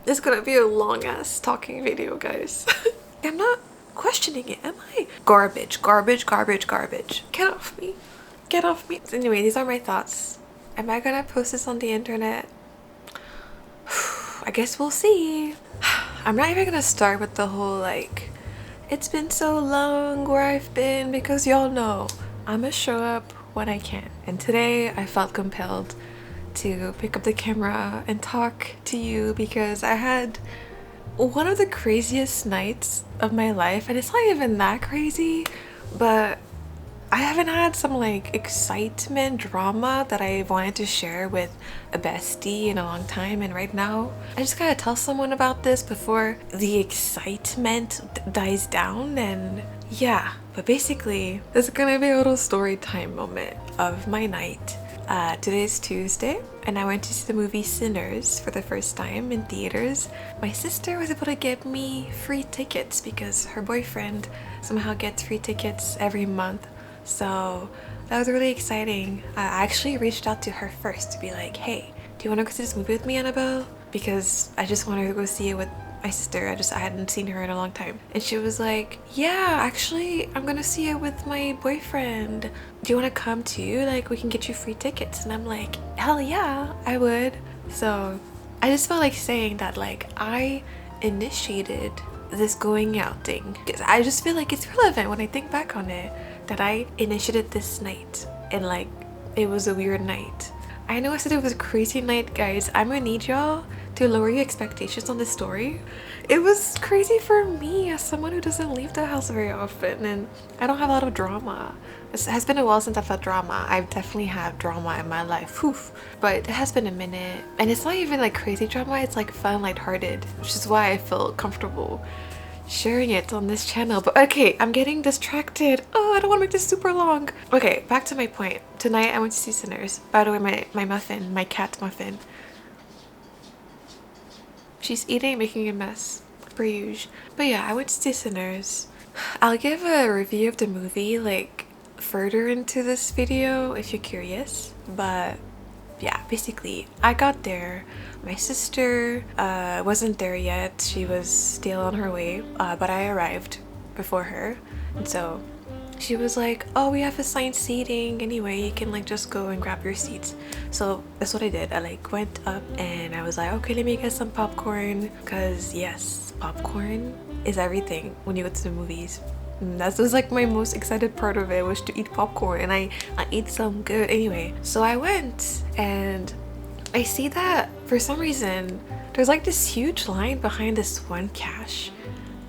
It's gonna be a long ass talking video, guys. I'm not questioning it, am I? Garbage, garbage, garbage, garbage. Get off me. Get off me. Anyway, these are my thoughts. Am I gonna post this on the internet? I guess we'll see. I'm not even gonna start with the whole like, it's been so long where I've been, because y'all know I'm gonna show up when I can. And today I felt compelled to pick up the camera and talk to you because I had one of the craziest nights of my life, and it's not even that crazy, but I haven't had some like excitement drama that I wanted to share with a bestie in a long time, and right now I just gotta tell someone about this before the excitement dies down. And yeah, but basically this is gonna be a little story time moment of my night. Today's Tuesday and I went to see the movie Sinners for the first time in theaters. My sister was able to get me free tickets because her boyfriend somehow gets free tickets every month. So that was really exciting. I actually reached out to her first to be like, hey, do you want to go see this movie with me, Annabelle? Because I just wanted to go see it with my sister. I hadn't seen her in a long time. And she was like, yeah, actually I'm gonna see it with my boyfriend. Do you want to come too? Like, we can get you free tickets. And I'm like, hell yeah, I would. So I just felt like saying that, like, I initiated this going out thing because I just feel like it's relevant when I think back on it, that I initiated this night and like it was a weird night. I know I said it was a crazy night, guys. I'm gonna need y'all to lower your expectations on this story. It was crazy for me as someone who doesn't leave the house very often, and I don't have a lot of drama. It has been a while since I've had drama. I've definitely had drama in my life, but it has been a minute. And it's not even like crazy drama, it's like fun, lighthearted, which is why I feel comfortable sharing it on this channel. But okay, I'm getting distracted. Oh, I don't want to make this super long. Okay, back to my point. Tonight I went to see Sinners. By the way, my muffin, my cat muffin, she's eating, making a mess, per usual. But yeah, I went to see Sinners. I'll give a review of the movie like further into this video if you're curious. But yeah, basically I got there. My sister wasn't there yet. She was still on her way, but I arrived before her. And so she was like, oh, we have assigned seating anyway, you can like just go and grab your seats. So that's what I did. I like went up and I was like, okay, let me get some popcorn, because yes, popcorn is everything when you go to the movies. That was like my most excited part of it, was to eat popcorn, and I ate some good anyway. So I went and I see that for some reason there's like this huge line behind this one cash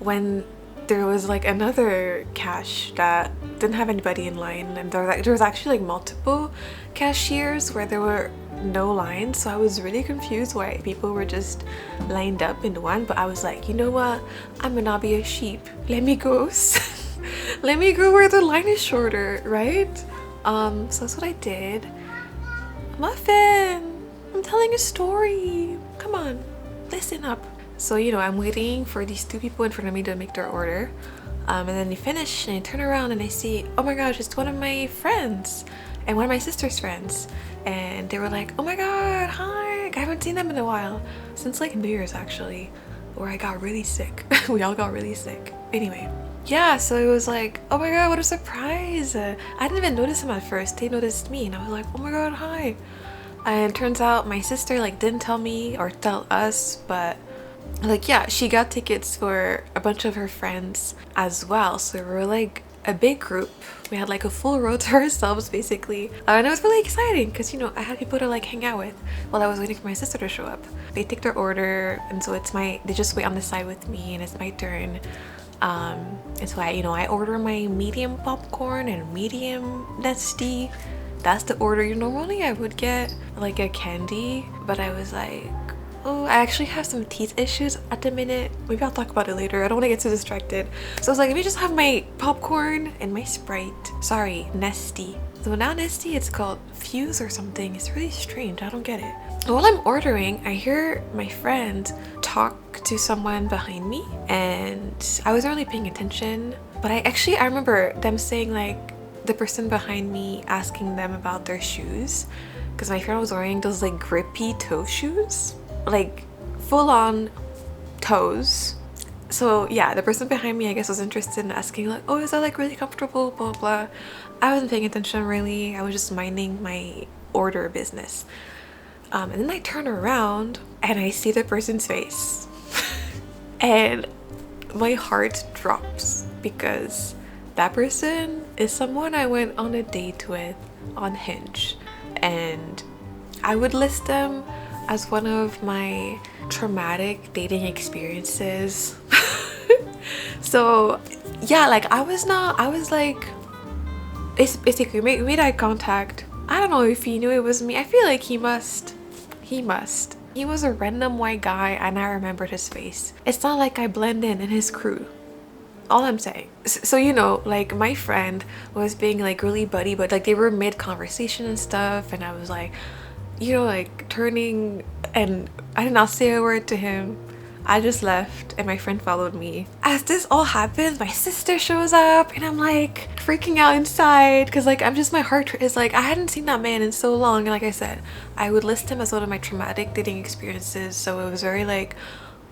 when there was like another cash that didn't have anybody in line, and there was actually like multiple cashiers where there were no lines. So I was really confused why people were just lined up in one. But I was like, you know what, I'm gonna not be a sheep, let me go let me go where the line is shorter, right? So that's what I did. Muffin, I'm telling a story, come on, listen up. So, you know, I'm waiting for these two people in front of me to make their order, and then they finish and I turn around and I see, oh my gosh, it's one of my friends and one of my sister's friends, and they were like, oh my god, hi. I haven't seen them in a while, since like New Year's actually, where I got really sick. We all got really sick. Anyway, yeah, so it was like, oh my god, what a surprise. I didn't even notice them at first. They noticed me and I was like, oh my god, hi. And it turns out my sister like didn't tell me or tell us, but like, yeah, she got tickets for a bunch of her friends as well. So we were like a big group. We had like a full row to ourselves basically, and it was really exciting because, you know, I had people to like hang out with while I was waiting for my sister to show up. They take their order, and so they just wait on the side with me and it's my turn. And so I order my medium popcorn and medium nesty. That's the order. Normally I would get like a candy, but I was like, oh, I actually have some teeth issues at the minute. Maybe I'll talk about it later. I don't want to get too distracted. So I was like, let me just have my popcorn and my Sprite. Sorry, Nesty. So now Nesty, it's called Fuse or something. It's really strange. I don't get it. While I'm ordering, I hear my friend talk to someone behind me, and I wasn't really paying attention. But I remember them saying like, the person behind me asking them about their shoes, because my friend was wearing those like grippy toe shoes, like full on toes. So yeah, the person behind me I guess was interested in asking like, oh, is that like really comfortable, blah blah. I wasn't paying attention really. I was just minding my order business. And then I turn around and I see the person's face and my heart drops because that person is someone I went on a date with on Hinge, and I would list them as one of my traumatic dating experiences. So yeah, like I was like, it's basically we made eye contact. I don't know if he knew it was me. I feel like he must. He was a random white guy and I remembered his face. It's not like I blend in his crew. All I'm saying. So you know, like my friend was being like really buddy, but like they were mid conversation and stuff, and I was like, you know, like turning, and I did not say a word to him. I just left and my friend followed me. As this all happens, my sister shows up and I'm like freaking out inside because like my heart is like, I hadn't seen that man in so long, and like I said, I would list him as one of my traumatic dating experiences. So it was very like,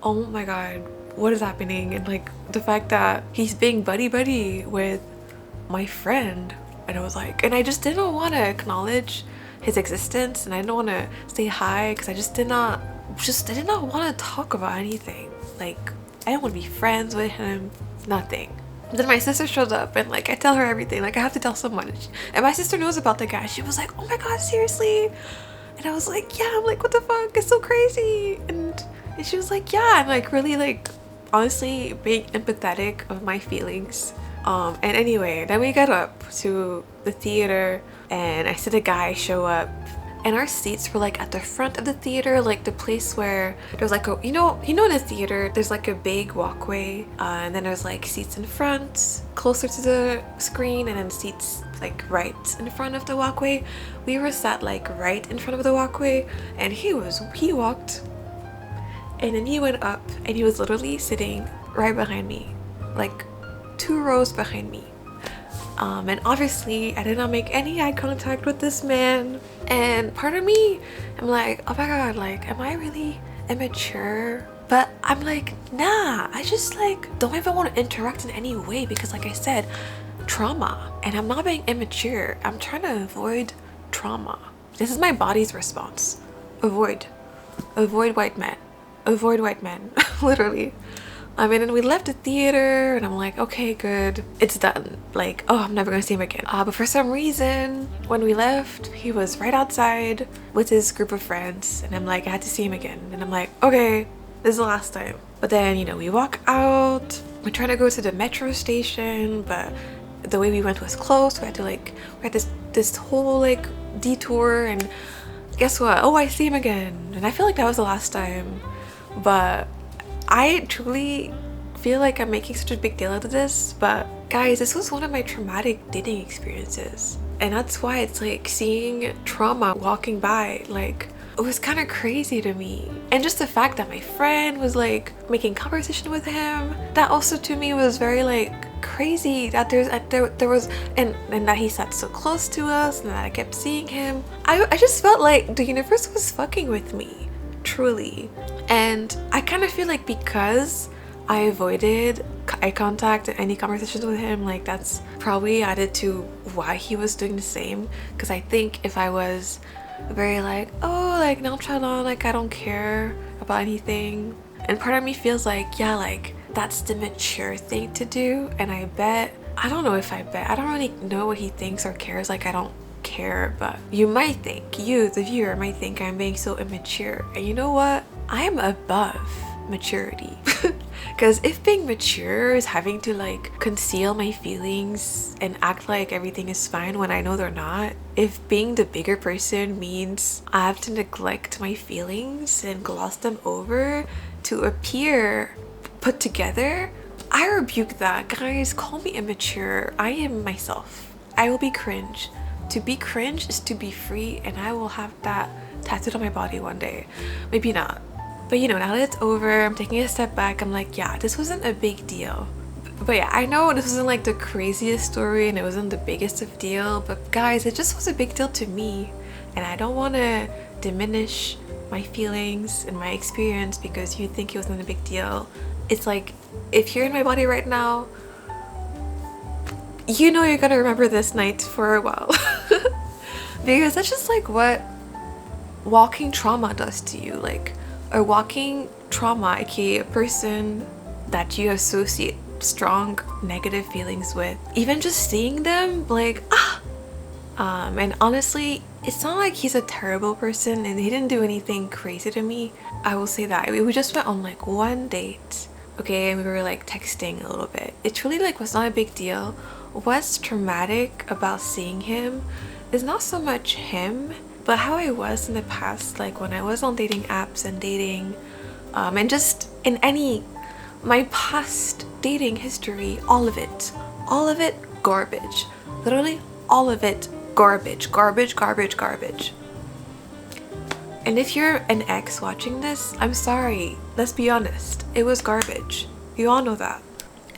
oh my god, what is happening? And like the fact that he's being buddy with my friend, and I was like, and I just didn't want to acknowledge his existence, and I didn't want to say hi because I did not want to talk about anything. Like I didn't want to be friends with him, nothing. Then my sister shows up and like I tell her everything, like I have to tell someone, and my sister knows about the guy. She was like, oh my god, seriously? And I was like, yeah. I'm like, what the fuck, it's so crazy. And she was like, yeah, and like really like honestly being empathetic of my feelings. And anyway, then we got up to the theater and I see the guy show up, and our seats were like at the front of the theater, like the place where there's like a, you know in a theater there's like a big walkway, and then there's like seats in front closer to the screen, and then seats like right in front of the walkway. We were sat like right in front of the walkway, and he walked and then he went up and he was literally sitting right behind me, like 2 rows behind me. And obviously I did not make any eye contact with this man, and part of me, I'm like, oh my god, like am I really immature? But I'm like, nah, I just like don't even want to interact in any way because like I said, trauma, and I'm not being immature. I'm trying to avoid trauma. This is my body's response. Avoid white men, literally. I mean, and we left the theater and I'm like, okay, good, it's done. Like, oh, I'm never gonna see him again. But for some reason, when we left, he was right outside with his group of friends, and I'm like, I had to see him again. And I'm like, okay, this is the last time. But then, you know, we walk out, we're trying to go to the metro station, but the way we went was closed. We had this whole like detour, and guess what? Oh, I see him again. And I feel like that was the last time. But I truly feel like I'm making such a big deal out of this, but guys, this was one of my traumatic dating experiences, and that's why it's like seeing trauma walking by, like it was kind of crazy to me. And just the fact that my friend was like making conversation with him, that also to me was very like crazy, that there was and that he sat so close to us and that I kept seeing him. I just felt like the universe was fucking with me, truly. And I kind of feel like because I avoided eye contact and any conversations with him, like that's probably added to why he was doing the same. Because I think if I was very like, oh, like nonchalant, like I don't care about anything, and part of me feels like, yeah, like that's the mature thing to do. And I don't really know what he thinks or cares, like I don't care, but you, the viewer might think I'm being so immature, and you know what, I am above maturity. Because if being mature is having to like conceal my feelings and act like everything is fine when I know they're not, if being the bigger person means I have to neglect my feelings and gloss them over to appear put together, I rebuke that. Guys, call me immature. I am myself. I will be cringe. To be cringe is to be free, and I will have that tattooed on my body one day. Maybe not. But you know, now that it's over, I'm taking a step back. I'm like, yeah, this wasn't a big deal. But yeah, I know this wasn't like the craziest story and it wasn't the biggest of deal, but guys, it just was a big deal to me. And I don't want to diminish my feelings and my experience because you think it wasn't a big deal. It's like, if you're in my body right now, you know you're gonna remember this night for a while. Because that's just like what walking trauma does to you. Like a walking trauma, aka a person that you associate strong negative feelings with, even just seeing them, like and honestly, it's not like he's a terrible person and he didn't do anything crazy to me. I will say that we just went on like one date, okay, and we were like texting a little bit. It really like was not a big deal. What's traumatic about seeing him is not so much him, but how I was in the past, like when I was on dating apps and dating, and just in my past dating history, all of it garbage. Literally all of it garbage. And if you're an ex watching this, I'm sorry, let's be honest, it was garbage. You all know that.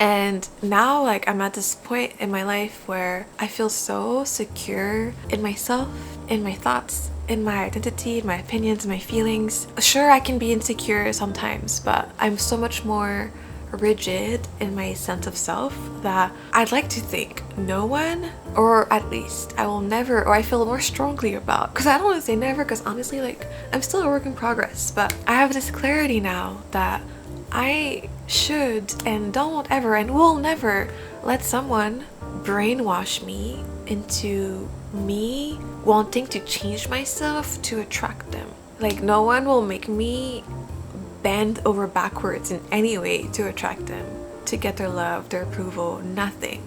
And now, like, I'm at this point in my life where I feel so secure in myself, in my thoughts, in my identity, in my opinions, in my feelings. Sure, I can be insecure sometimes, but I'm so much more rigid in my sense of self that I'd like to think no one, or at least I will never, or I feel more strongly about, because I don't want to say never, because honestly, like, I'm still a work in progress, but I have this clarity now that I should and don't ever and will never let someone brainwash me into me wanting to change myself to attract them. Like, no one will make me bend over backwards in any way to attract them, to get their love, their approval, nothing.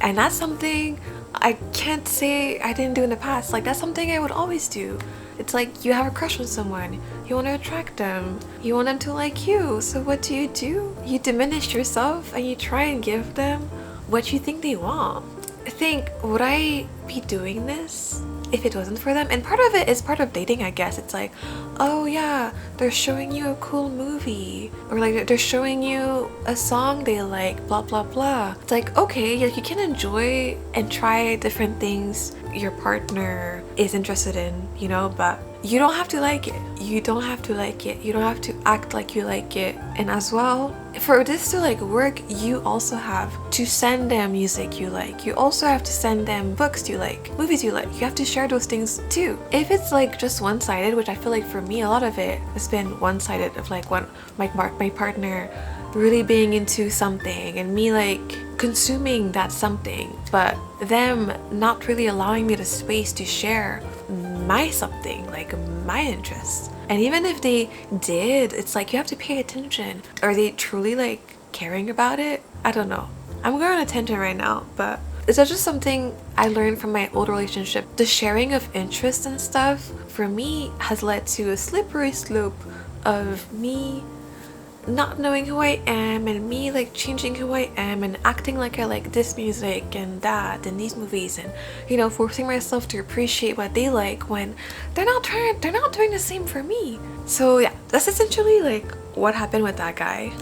And that's something I can't say I didn't do in the past. Like, that's something I would always do. It's like you have a crush on someone, you want to attract them, you want them to like you, so what do? You diminish yourself and you try and give them what you think they want. I think, would I be doing this if it wasn't for them? And part of it is part of dating, I guess. It's like, oh yeah, they're showing you a cool movie, or like they're showing you a song they like, blah blah blah. It's like, okay, like you can enjoy and try different things your partner is interested in, you know, but you don't have to like it. You don't have to like it. You don't have to act like you like it. And as well, for this to like work, you also have to send them music you like. You also have to send them books you like, movies you like. You have to share those things too. If it's like just one-sided, which I feel like for me, a lot of it has been one-sided, of like my partner really being into something and me like consuming that something, but them not really allowing me the space to share my something, like my interests. And even if they did, it's like you have to pay attention. Are they truly like caring about it? I don't know. I'm going on a tangent right now, but it's just something I learned from my old relationship. The sharing of interests and stuff for me has led to a slippery slope of me not knowing who I am, and me like changing who I am and acting like I like this music and that and these movies, and you know, forcing myself to appreciate what they like when they're not doing the same for me. So yeah, that's essentially like what happened with that guy.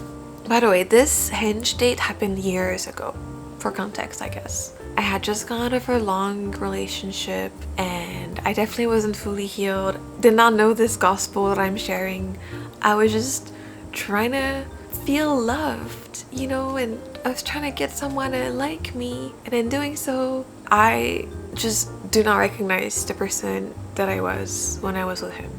By the way, this Hinge date happened years ago, for context I guess. I had just gone out of a long relationship and I definitely wasn't fully healed. Did not know this gospel that I'm sharing. I was just trying to feel loved, you know, and I was trying to get someone to like me, and in doing so I just do not recognize the person that I was when I was with him.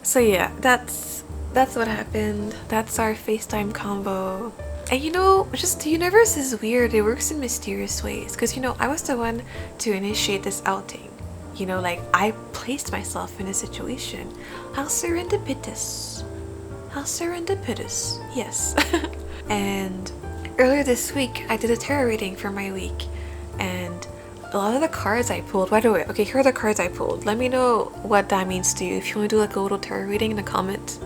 So yeah, that's what happened. That's our FaceTime convo. And you know, just the universe is weird. It works in mysterious ways, because you know, I was the one to initiate this outing. You know, like I placed myself in a situation. How serendipitous. How serendipitous, yes. And earlier this week, I did a tarot reading for my week, and a lot of the cards I pulled, by the way, okay, here are the cards I pulled. Let me know what that means to you. If you want to do like a little tarot reading in the comments,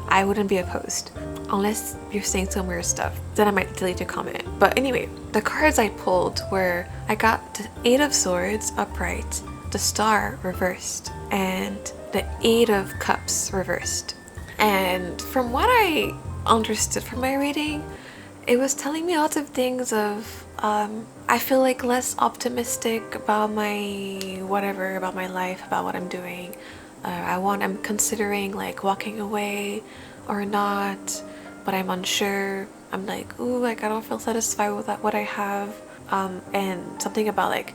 I wouldn't be opposed. Unless you're saying some weird stuff, then I might delete your comment. But anyway, the cards I pulled were, I got the 8 of Swords upright, the Star reversed, and the 8 of Cups reversed. And from what I understood from my reading, it was telling me lots of things of I feel like less optimistic about my whatever, about my life, about what I'm doing. I'm considering like walking away or not, but I'm unsure. I'm like, ooh, like I don't feel satisfied with what I have. And something about like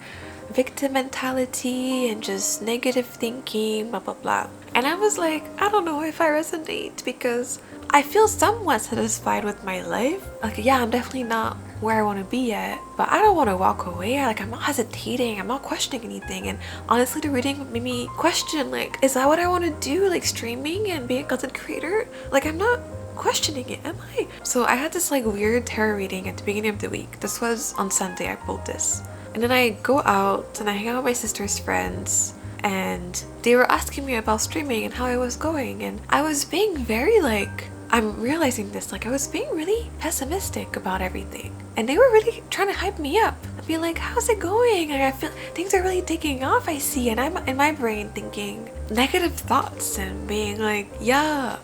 victim mentality and just negative thinking, blah blah blah. And I was like, I don't know if I resonate, because I feel somewhat satisfied with my life. Like, yeah, I'm definitely not where I want to be yet, but I don't want to walk away. Like, I'm not hesitating, I'm not questioning anything. And honestly, the reading made me question, like, is that what I want to do? Like, streaming and being a content creator? Like, I'm not questioning it, am I? So I had this like weird tarot reading at the beginning of the week. This was on Sunday. I pulled this, and then I go out and I hang out with my sister's friends, and they were asking me about streaming and how it was going, and I was being very like, I'm realizing this, like I was being really pessimistic about everything, and they were really trying to hype me up and be like, how's it going? Like, I feel things are really taking off, I see. And I'm in my brain thinking negative thoughts and being like, yeah,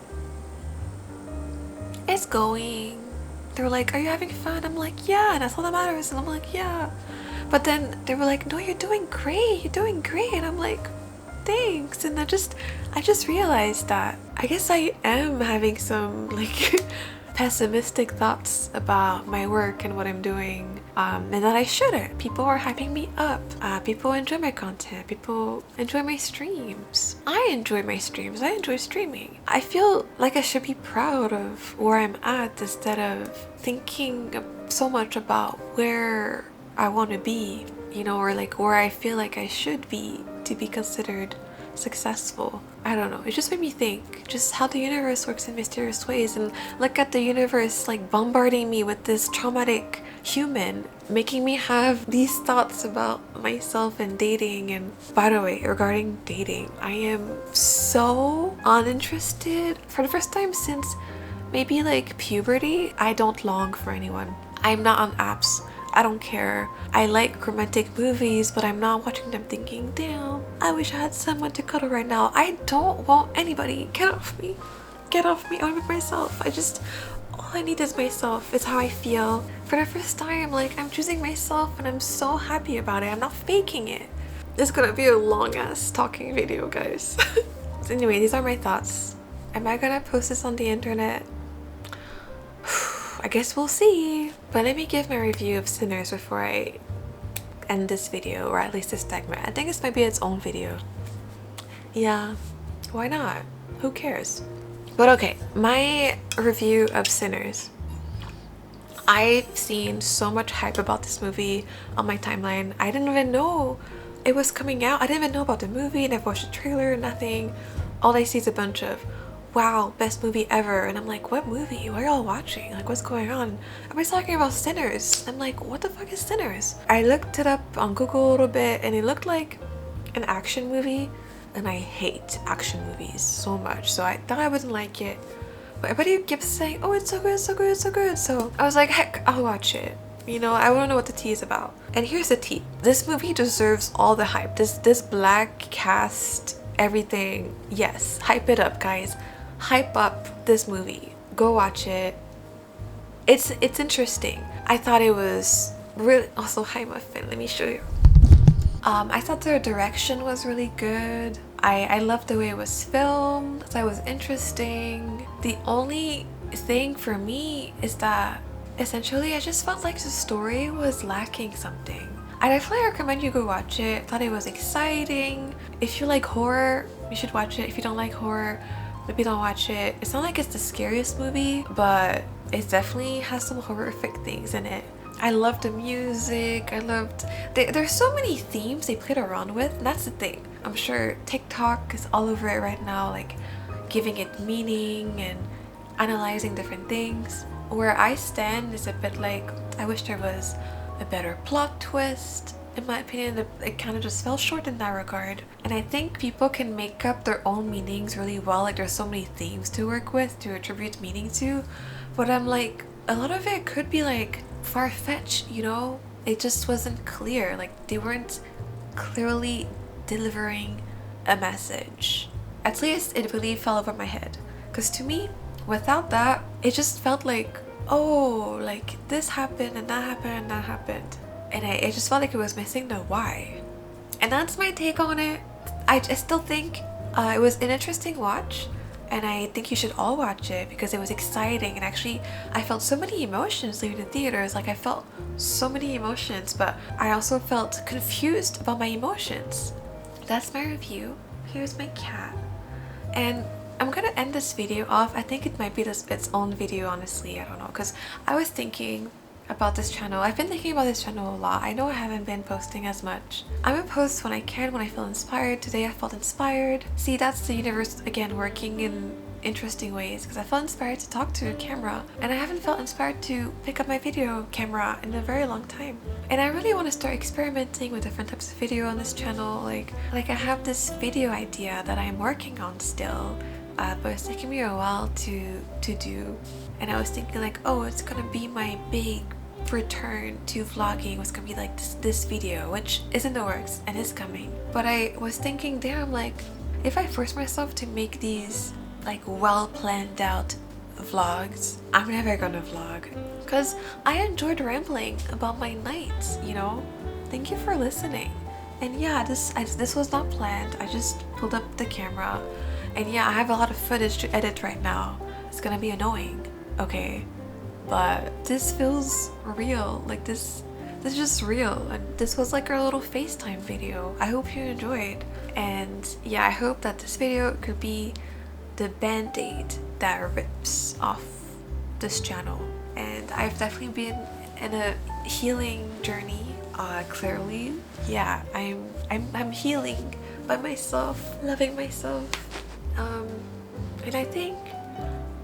it's going. They were like, are you having fun? I'm like, yeah, and that's all that matters. And I'm like, yeah. But then they were like, no, you're doing great, you're doing great. And I'm like, thanks. And I just realized that I guess I am having some like pessimistic thoughts about my work and what I'm doing, and that I shouldn't. People are hyping me up. People enjoy my content. People enjoy my streams. I enjoy my streams. I enjoy streaming. I feel like I should be proud of where I'm at instead of thinking so much about where I want to be, you know, or like where I feel like I should be to be considered successful. I don't know, it just made me think just how the universe works in mysterious ways, and look at the universe like bombarding me with this traumatic human, making me have these thoughts about myself and dating. And by the way, regarding dating, I am so uninterested. For the first time since maybe like puberty, I don't long for anyone. I'm not on apps. I don't care. I like romantic movies, but I'm not watching them thinking, damn, I wish I had someone to cuddle right now. I don't want anybody. Get off me. Get off me. I want myself. All I need is myself. It's how I feel. For the first time, like, I'm choosing myself and I'm so happy about it. I'm not faking it. It's gonna be a long ass talking video, guys. So anyway, these are my thoughts. Am I gonna post this on the internet? I guess we'll see. But let me give my review of Sinners before I end this video, or at least this segment. I think this might be its own video. Yeah, why not? Who cares? But okay, my review of Sinners. I've seen so much hype about this movie on my timeline. I didn't even know it was coming out. I didn't even know about the movie, and I've watched the trailer, nothing. All I see is a bunch of, wow, best movie ever. And I'm like, what movie? What are y'all watching? Like, what's going on? Everybody's talking about Sinners. I'm like, what the fuck is Sinners? I looked it up on Google a little bit, and it looked like an action movie, and I hate action movies so much, so I thought I wouldn't like it. But everybody kept saying, oh, it's so good, so good, so good. So I was like, heck, I'll watch it. You know, I want to know what the tea is about. And here's the tea. This movie deserves all the hype. This black cast, everything. Yes, hype it up, guys. Hype up this movie. Go watch it. It's interesting. I thought it was really, also, hi muffin, let me show you. I thought the direction was really good. I loved the way it was filmed. So it was interesting. The only thing for me is that essentially I just felt like the story was lacking something. I definitely recommend you go watch it. I thought it was exciting. If you like horror, you should watch it. If you don't like horror, maybe don't watch it. It's not like it's the scariest movie, but it definitely has some horrific things in it. I loved the music. I loved... There's so many themes they played around with. And that's the thing. I'm sure TikTok is all over it right now, like giving it meaning and analyzing different things. Where I stand is a bit like, I wish there was a better plot twist. In my opinion, it kind of just fell short in that regard. And I think people can make up their own meanings really well. Like, there's so many themes to work with, to attribute meaning to. But I'm like, a lot of it could be like far-fetched, you know? It just wasn't clear. Like, they weren't clearly delivering a message. At least it really fell over my head. Because to me, without that, it just felt like, oh, like this happened and that happened and that happened. And it just felt like it was missing the why. And that's my take on it. I still think It was an interesting watch, and I think you should all watch it because it was exciting, and actually I felt so many emotions leaving the theaters. Like I felt so many emotions, but I also felt confused about my emotions. That's my review. Here's my cat. And I'm gonna end this video off. I think it might be its own video, honestly. I don't know, because I was thinking about this channel. I've been thinking about this channel a lot. I know I haven't been posting as much. I'm gonna post when I can, when I feel inspired. Today I felt inspired. See, that's the universe again working in interesting ways, because I felt inspired to talk to a camera, and I haven't felt inspired to pick up my video camera in a very long time. And I really want to start experimenting with different types of video on this channel. Like I have this video idea that I'm working on still, but it's taking me a while to do. And I was thinking like, oh, it's gonna be my big return to vlogging. Was gonna be like this video, which is in the works and is coming. But I was thinking there, I'm like, if I force myself to make these like well planned out vlogs, I'm never gonna vlog, because I enjoyed rambling about my nights, you know. Thank you for listening. And yeah, this was not planned. I just pulled up the camera, and yeah, I have a lot of footage to edit right now. It's gonna be annoying, okay, but this feels real. Like this is just real, and this was like our little FaceTime video. I hope you enjoyed, and yeah, I hope that this video could be the band-aid that rips off this channel. And I've definitely been in a healing journey, clearly. Yeah, I'm healing by myself, loving myself, and I think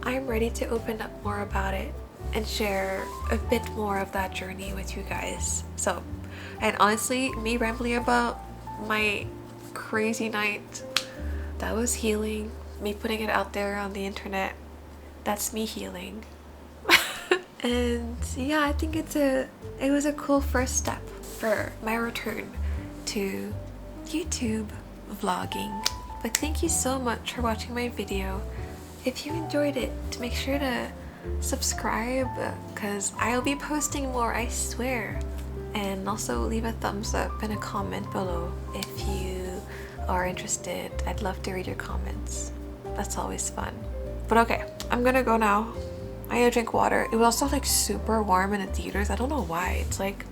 I'm ready to open up more about it and share a bit more of that journey with you guys. So, and honestly, me rambling about my crazy night, that was healing. Me putting it out there on the internet, that's me healing. And yeah, I think it was a cool first step for my return to YouTube vlogging. But thank you so much for watching my video. If you enjoyed it, make sure to subscribe, because I'll be posting more, I swear. And also leave a thumbs up and a comment below if you are interested. I'd love to read your comments. That's always fun. But okay, I'm gonna go now. I gotta drink water. It was also like super warm in the theaters. I don't know why. It's like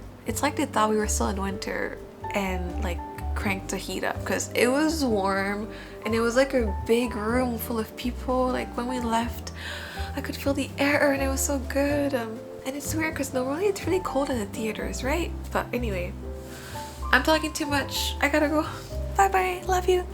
they thought we were still in winter and like cranked the heat up, because it was warm and it was like a big room full of people. Like when we left, I could feel the air and it was so good. And it's weird because normally it's really cold in the theaters, right? But anyway, I'm talking too much. I gotta go. Bye bye. Love you.